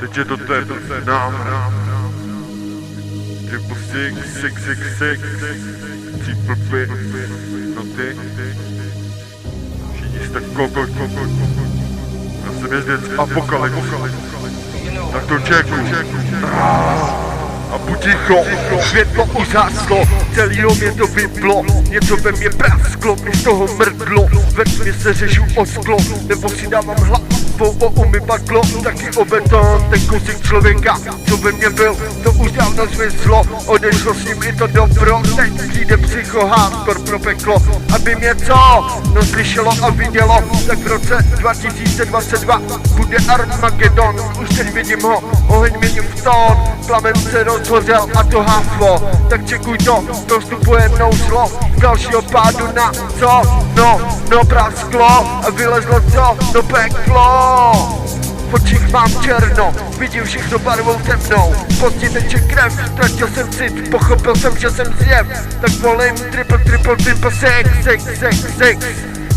Teď je to tebe, nám. Triple six, triple P, no ty. Všichni jste kokot. Já jsem jezdec Apokalypsy. Tak to čekuju. A buď ticho, světlo už zhaslo, celý mě to vyplo, něco ve mně prasklo, mi z toho mrdlo, ve tmě se řešu o sklo, nebo si dávám hlavou o umyvadlo, taky o beton, ten kusek člověka, co ve mně byl, to už dávno zmizlo, odešlo s ním i to dobro, teď přijde psychoháskor pro peklo, aby mě co, no slyšelo a vidělo, tak v roce 2022 bude Armagedon, už teď vidím ho, oheň vidím v tón, plamen se rozhořel a to háslo, tak čekuj to vstupuje mnou zlo, z dalšího pádu na co, no prasklo a vylezlo co, no peklo. V očích mám černo, vidím všechno barvou temnou, pozdě teče krev, ztratil jsem cit, pochopil jsem, že jsem zjev, tak volím triple sex,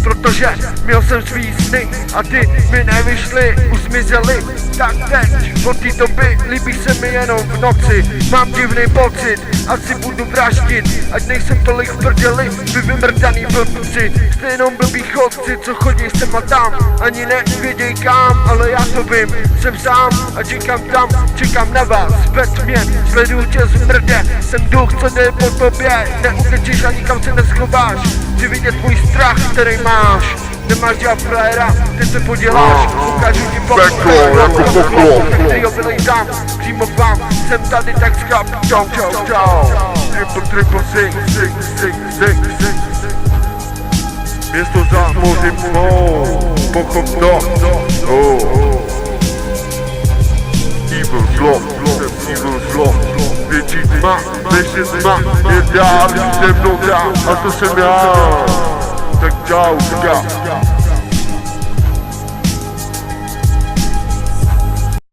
protože měl jsem svý sny a ty mi nevyšly, už zmizely, tak teď od té doby líbí se mi jenom v noci, mám divný pocit, asi budu vraždit, ať nejsem tolik v prdeli, vy vymrdaný blbci, jste jenom blbý chodci, co chodí sem a tam, ani nevěděj kam, ale já to vím, jsem sám a čekám na vás, Batman, sleduju tě z mrde, jsem duch, co jde po tobě, neutečeš a nikam se neschováš, chci vidět tvůj strach, který máš, nemáš dělat frajera, ty se poděláš, ukážu ti peklo, jako peklo, kterýho vylejzám, přímo k vám, jsem tady tak scháp, čau, triple six, město za mořím mou, pochop to, evil zlo, větší tma, než je tma, je dál, se mnou dál, a to jsem já, tak čau,